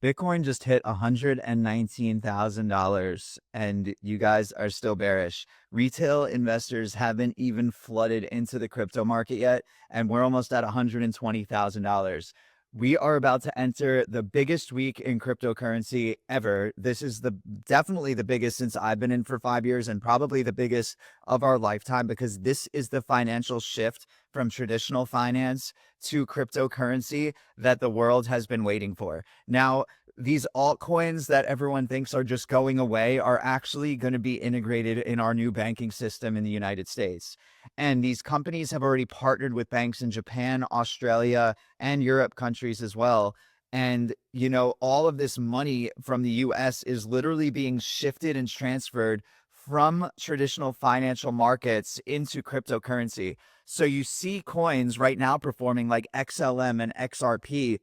Bitcoin just hit $119,000 and you guys are still bearish. Retail investors haven't even flooded into the crypto market yet, and we're almost at $120,000. We are about to enter the biggest week in cryptocurrency ever. This is the definitely the biggest since I've been in for 5 years and probably the biggest of our lifetime because this is the financial shift from traditional finance to cryptocurrency that the world has been waiting for. Now, these altcoins that everyone thinks are just going away are actually going to be integrated in our new banking system in the United States. And these companies have already partnered with banks in Japan, Australia, and Europe countries as well. And, all of this money from the US is literally being shifted and transferred from traditional financial markets into cryptocurrency. So you see coins right now performing like XLM and XRP,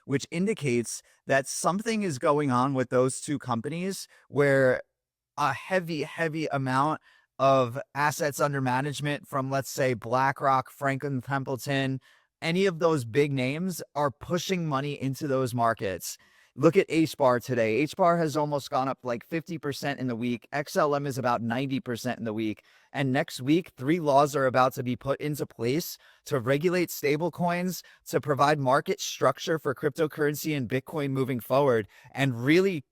which indicates that something is going on with those two companies where a heavy, heavy amount of assets under management from, let's say, BlackRock, Franklin Templeton, any of those big names are pushing money into those markets. Look at HBAR today. HBAR has almost gone up like 50% in the week. XLM is about 90% in the week. And next week, 3 laws are about to be put into place to regulate stablecoins, to provide market structure for cryptocurrency and Bitcoin moving forward, and really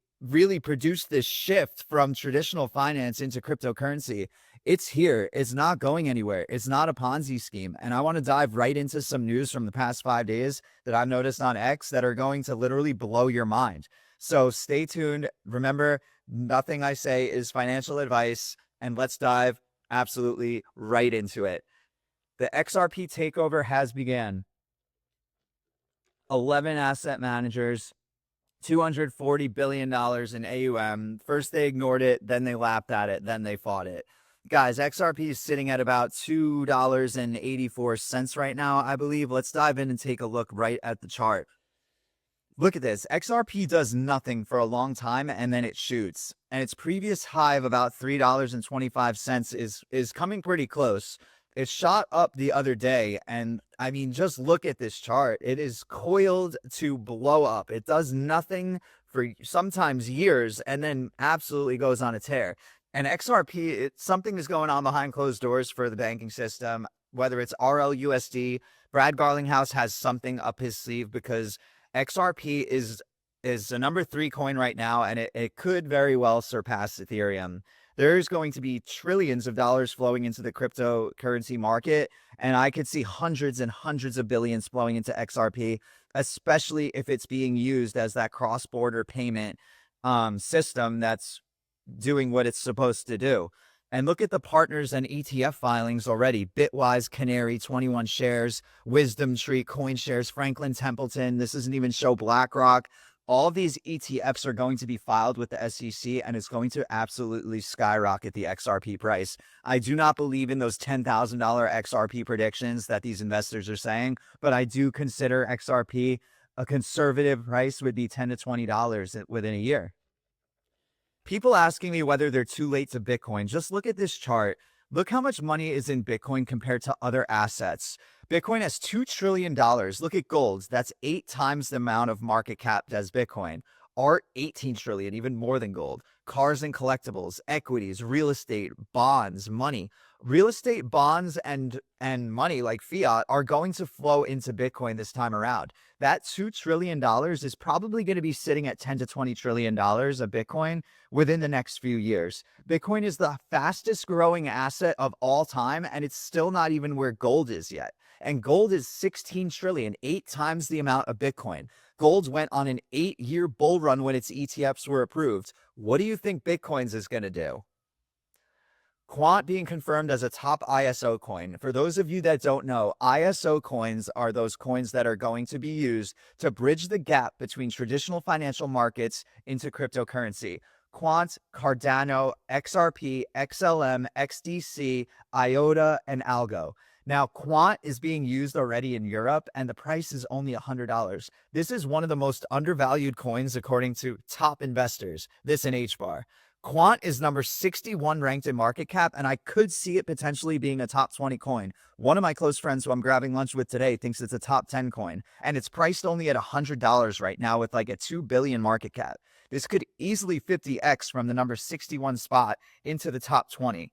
produce this shift from traditional finance into cryptocurrency. It's here. It's not going anywhere. It's not a Ponzi scheme. And I want to dive right into some news from the past 5 days that I've noticed on X that are going to literally blow your mind. So stay tuned. Remember, nothing I say is financial advice. And let's dive absolutely right into it. The XRP takeover has begun. 11 asset managers, $240 billion in AUM. First they ignored it, then they laughed at it, then they fought it. Guys, XRP is sitting at about $2.84 right now, I believe. Let's dive in and take a look right at the chart. Look at this. XRP does nothing for a long time and then it shoots. And its previous high of about $3.25 is coming pretty close. It shot up the other day, and I mean, just look at this chart. It is coiled to blow up. It does nothing for sometimes years and then absolutely goes on a tear. And XRP, something is going on behind closed doors for the banking system, whether it's RLUSD. Brad Garlinghouse has something up his sleeve because XRP is the number 3 coin right now, and it could very well surpass Ethereum. There's going to be trillions of dollars flowing into the cryptocurrency market, and I could see hundreds and hundreds of billions flowing into XRP, especially if it's being used as that cross-border payment system that's doing what it's supposed to do. And look at the partners and ETF filings already. Bitwise, Canary, 21 shares, Wisdom Tree, CoinShares, Franklin Templeton. This doesn't even show BlackRock. All of these ETFs are going to be filed with the SEC, and it's going to absolutely skyrocket the XRP price. I do not believe in those $10,000 XRP predictions that these investors are saying, but I do consider XRP a conservative price would be $10 to $20 within a year. People asking me whether they're too late to Bitcoin. Just look at this chart. Look how much money is in Bitcoin compared to other assets. Bitcoin has $2 trillion. Look at gold. That's 8 times the amount of market cap as Bitcoin. Art, 18 trillion, even more than gold. Cars and collectibles, equities, real estate, bonds, money. Real estate, bonds, and money like fiat are going to flow into Bitcoin this time around. That $2 trillion is probably going to be sitting at $10 to $20 trillion of Bitcoin within the next few years. Bitcoin is the fastest growing asset of all time, and it's still not even where gold is yet. And gold is 16 trillion, 8 times the amount of Bitcoin. Gold went on an 8-year bull run when its ETFs were approved. What do you think Bitcoin's is going to do? Quant being confirmed as a top ISO coin. For those of you that don't know, ISO coins are those coins that are going to be used to bridge the gap between traditional financial markets into cryptocurrency. Quant, Cardano, XRP, XLM, XDC, IOTA, and Algo. Now, Quant is being used already in Europe, and the price is only $100. This is one of the most undervalued coins according to top investors, this in HBAR. Quant is number 61 ranked in market cap, and I could see it potentially being a top 20 coin. One of my close friends who I'm grabbing lunch with today thinks it's a top 10 coin, and it's priced only at $100 right now with like a 2 billion market cap. This could easily 50x from the number 61 spot into the top 20.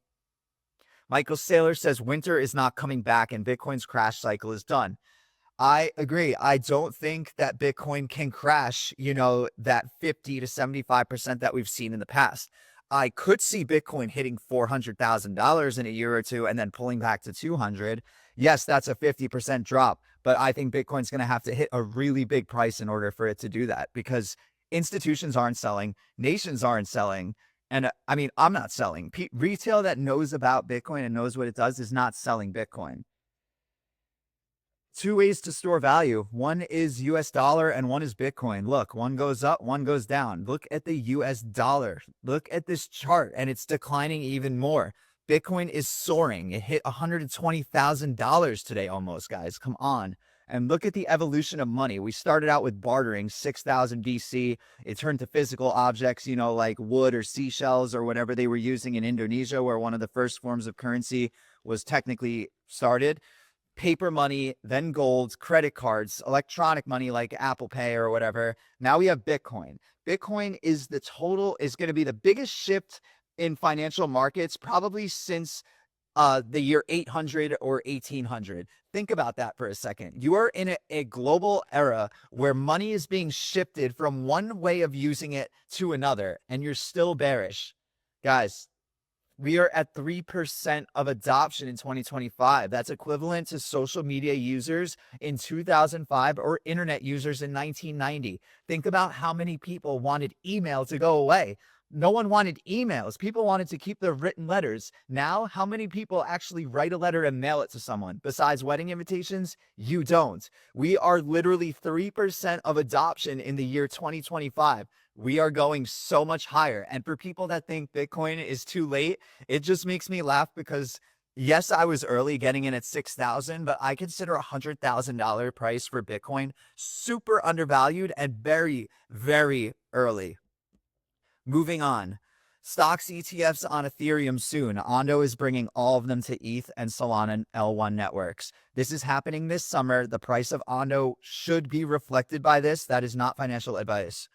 Michael Saylor says winter is not coming back and Bitcoin's crash cycle is done. I agree. I don't think that Bitcoin can crash, that 50 to 75% that we've seen in the past. I could see Bitcoin hitting $400,000 in a year or two and then pulling back to 200. Yes, that's a 50% drop, but I think Bitcoin's going to have to hit a really big price in order for it to do that because institutions aren't selling, nations aren't selling. And I mean, I'm not selling. Retail that knows about Bitcoin and knows what it does is not selling Bitcoin. Two ways to store value. One is US dollar and one is Bitcoin. Look, one goes up, one goes down. Look at the US dollar. Look at this chart and it's declining even more. Bitcoin is soaring. It hit $120,000 today almost, guys. Come on. And look at the evolution of money. We started out with bartering 6,000 BC. It turned to physical objects, like wood or seashells or whatever they were using in Indonesia, where one of the first forms of currency was technically started. Paper money, then gold, credit cards, electronic money like Apple Pay or whatever. Now we have Bitcoin. Bitcoin is going to be the biggest shift in financial markets probably since the year 800 or 1800. Think about that for a second. You are in a global era where money is being shifted from one way of using it to another, and you're still bearish. Guys, we are at 3% of adoption in 2025. That's equivalent to social media users in 2005 or internet users in 1990. Think about how many people wanted email to go away. No one wanted emails. People wanted to keep their written letters. Now, how many people actually write a letter and mail it to someone? Besides wedding invitations, you don't. We are literally 3% of adoption in the year 2025. We are going so much higher. And for people that think Bitcoin is too late, it just makes me laugh because yes, I was early getting in at 6,000, but I consider $100,000 price for Bitcoin super undervalued and very, very early. Moving on. Stocks ETFs on Ethereum soon. Ondo is bringing all of them to ETH and Solana L1 networks. This is happening this summer. The price of Ondo should be reflected by this. That is not financial advice.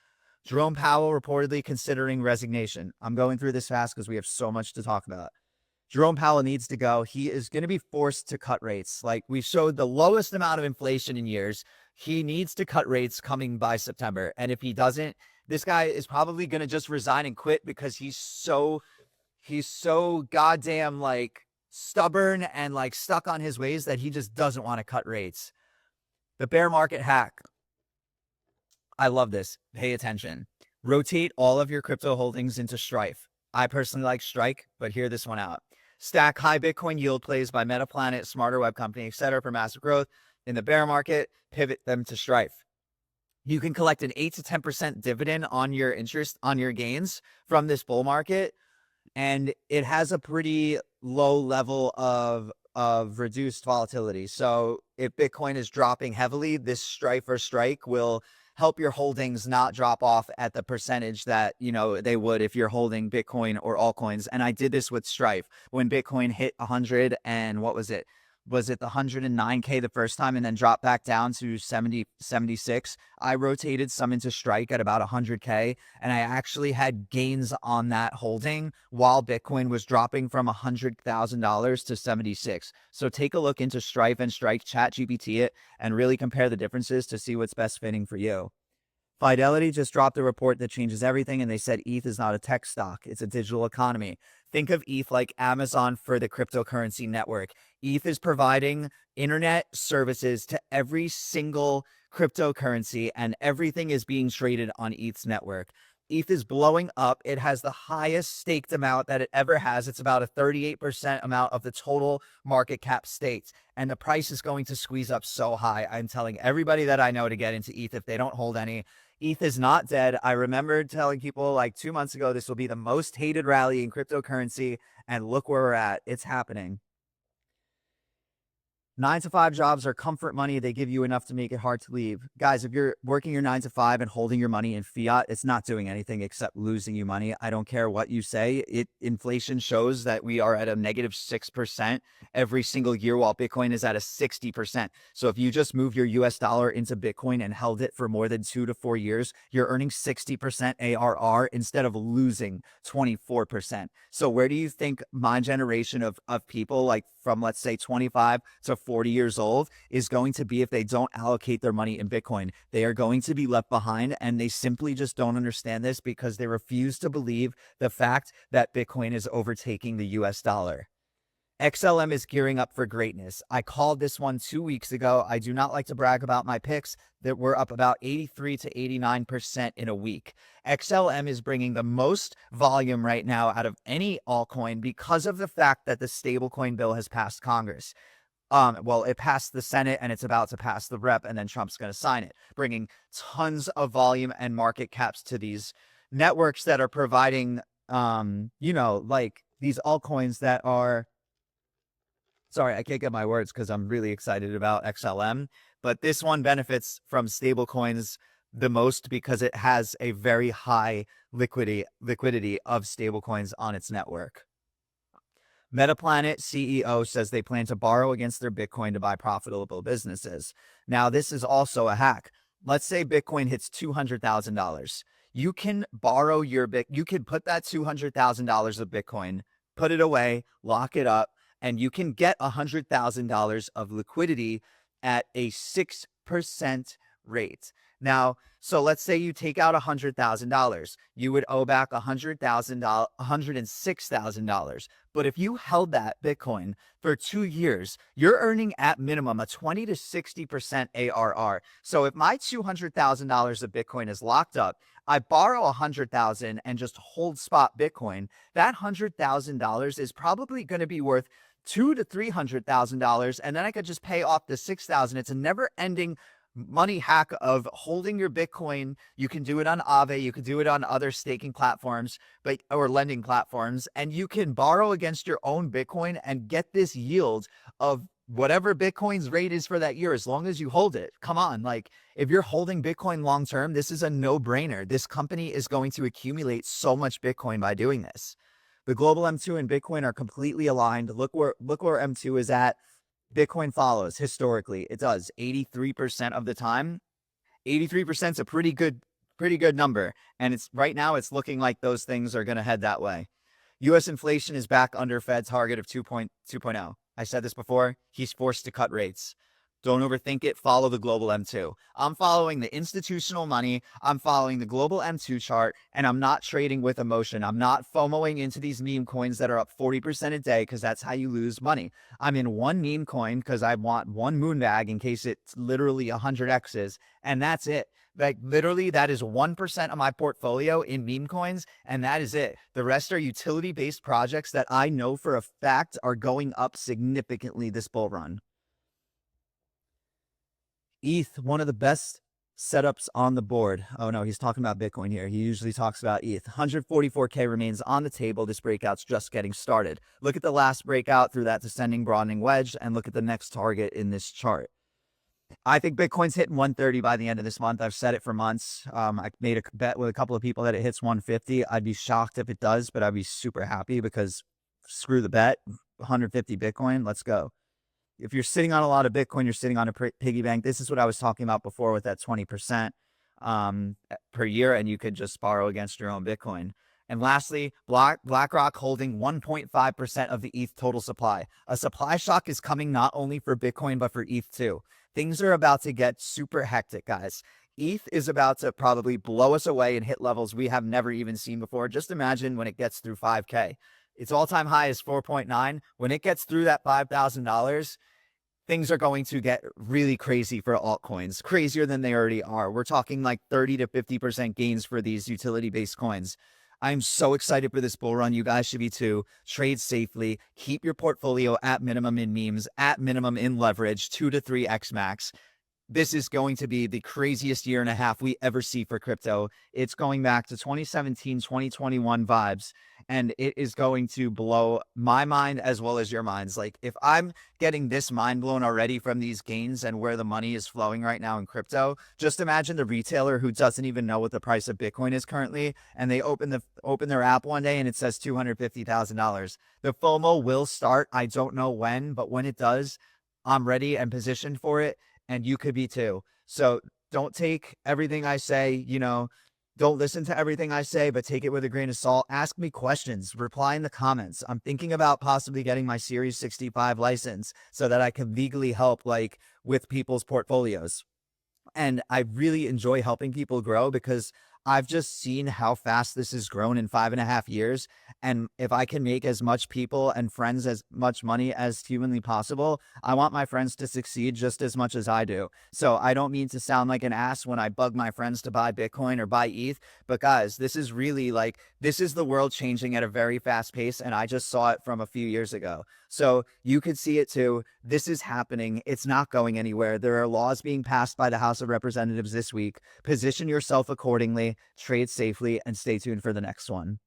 Jerome Powell reportedly considering resignation. I'm going through this fast because we have so much to talk about. Jerome Powell needs to go. He is going to be forced to cut rates. Like we showed the lowest amount of inflation in years. He needs to cut rates coming by September. And if he doesn't, this guy is probably going to just resign and quit because he's so goddamn stubborn and stuck on his ways that he just doesn't want to cut rates. The bear market hack. I love this. Pay attention. Rotate all of your crypto holdings into Strife. I personally like Strike, but hear this one out. Stack high Bitcoin yield plays by Metaplanet, Smarter Web Company, etc. for massive growth. In the bear market, pivot them to Strife. You can collect an 8 to 10% dividend on your interest, on your gains from this bull market. And it has a pretty low level of reduced volatility. So if Bitcoin is dropping heavily, this Strife or Strike will help your holdings not drop off at the percentage that, they would if you're holding Bitcoin or altcoins. And I did this with Strife when Bitcoin hit 100 and what was it? Was it the 109K the first time and then dropped back down to 76? I rotated some into Strike at about 100K and I actually had gains on that holding while Bitcoin was dropping from $100,000 to 76. So take a look into Strife and Strike, ChatGPT it, and really compare the differences to see what's best fitting for you. Fidelity just dropped a report that changes everything, and they said ETH is not a tech stock. It's a digital economy. Think of ETH like Amazon for the cryptocurrency network. ETH is providing internet services to every single cryptocurrency, and everything is being traded on ETH's network. ETH is blowing up. It has the highest staked amount that it ever has. It's about a 38% amount of the total market cap staked. And the price is going to squeeze up so high. I'm telling everybody that I know to get into ETH if they don't hold any. ETH is not dead. I remember telling people 2 months ago, this will be the most hated rally in cryptocurrency. And look where we're at. It's happening. 9 to 5 jobs are comfort money. They give you enough to make it hard to leave. Guys, if you're working your 9 to 5 and holding your money in fiat, it's not doing anything except losing you money. I don't care what you say. Inflation shows that we are at a negative 6% every single year, while Bitcoin is at a 60%. So if you just move your US dollar into Bitcoin and held it for more than 2 to 4 years, you're earning 60% ARR instead of losing 24%. So where do you think my generation of people, like from let's say 25 to 40 years old, is going to be if they don't allocate their money in Bitcoin? They are going to be left behind, and they simply just don't understand this because they refuse to believe the fact that Bitcoin is overtaking the US dollar. XLM is gearing up for greatness. I called this one 2 weeks ago. I do not like to brag about my picks that were up about 83 to 89% in a week. XLM is bringing the most volume right now out of any altcoin because of the fact that the stablecoin bill has passed Congress. Well, it passed the Senate and it's about to pass the Rep, and then Trump's going to sign it, bringing tons of volume and market caps to these networks that are providing, like these altcoins that are. Sorry, I can't get my words because I'm really excited about XLM. But this one benefits from stable coins the most because it has a very high liquidity of stable coins on its network. Metaplanet CEO says they plan to borrow against their Bitcoin to buy profitable businesses. Now, this is also a hack. Let's say Bitcoin hits $200,000. You can borrow you can put that $200,000 of Bitcoin, put it away, lock it up, and you can get $100,000 of liquidity at a 6% rate. Now, so let's say you take out $100,000, you would owe back $106,000. But if you held that Bitcoin for 2 years, you're earning at minimum a 20 to 60% ARR. So if my $200,000 of Bitcoin is locked up, I borrow $100,000 and just hold spot Bitcoin, that $100,000 is probably going to be worth $200,000 to $300,000, and then I could just pay off the $6,000. It's a never-ending money hack of holding your Bitcoin. You can do it on Aave, you can do it on other staking platforms, or lending platforms, and you can borrow against your own Bitcoin and get this yield of whatever Bitcoin's rate is for that year, as long as you hold it. Come on, like if you're holding Bitcoin long term, this is a no-brainer. This company is going to accumulate so much Bitcoin by doing this. The global M2 and Bitcoin are completely aligned. Look where M2 is at. Bitcoin follows historically. It does 83% of the time. 83% is a pretty good number. And it's right now it's looking like those things are going to head that way. US inflation is back under Fed target of 2.0. I said this before. He's forced to cut rates. Don't overthink it. Follow the global M2. I'm following the institutional money. I'm following the global M2 chart, and I'm not trading with emotion. I'm not FOMOing into these meme coins that are up 40% a day because that's how you lose money. I'm in one meme coin because I want one moon bag in case it's literally 100 X's, and that's it. Like literally that is 1% of my portfolio in meme coins, and that is it. The rest are utility-based projects that I know for a fact are going up significantly this bull run. ETH, one of the best setups on the board. Oh no, he's talking about Bitcoin here. He usually talks about ETH. 144K remains on the table. This breakout's just getting started. Look at the last breakout through that descending broadening wedge, and look at the next target in this chart. I think Bitcoin's hitting 130 by the end of this month. I've said it for months. I made a bet with a couple of people that it hits 150. I'd be shocked if it does, but I'd be super happy because screw the bet. 150 Bitcoin, let's go. If you're sitting on a lot of Bitcoin, you're sitting on a piggy bank. This is what I was talking about before with that 20% per year, and you could just borrow against your own Bitcoin. And lastly, BlackRock holding 1.5% of the ETH total supply. A supply shock is coming not only for Bitcoin, but for ETH too. Things are about to get super hectic, guys. ETH is about to probably blow us away and hit levels we have never even seen before. Just imagine when it gets through 5K. Its all-time high is 4.9. When it gets through that $5,000, things are going to get really crazy for altcoins, crazier than they already are. We're talking like 30 to 50% gains for these utility-based coins. I'm so excited for this bull run. You guys should be too. Trade safely. Keep your portfolio at minimum in memes, at minimum in leverage, 2 to 3x max. this is going to be the craziest year and a half we ever see for crypto. It's going back to 2017, 2021 vibes, and it is going to blow my mind as well as your minds. Like, if I'm getting this mind blown already from these gains and where the money is flowing right now in crypto, just imagine the retailer who doesn't even know what the price of Bitcoin is currently, and they open their app one day and it says $250,000. The FOMO will start. I don't know when, but when it does, I'm ready and positioned for it, and you could be too. So don't take everything I say, don't listen to everything I say, but take it with a grain of salt. Ask me questions, reply in the comments. I'm thinking about possibly getting my Series 65 license so that I can legally help like with people's portfolios. And I really enjoy helping people grow because I've just seen how fast this has grown in 5.5 years. And if I can make as much people and friends as much money as humanly possible, I want my friends to succeed just as much as I do. So I don't mean to sound like an ass when I bug my friends to buy Bitcoin or buy ETH, but guys, this is really like, this is the world changing at a very fast pace. And I just saw it from a few years ago. So you could see it too. This is happening. It's not going anywhere. There are laws being passed by the House of Representatives this week. Position yourself accordingly, trade safely, and stay tuned for the next one.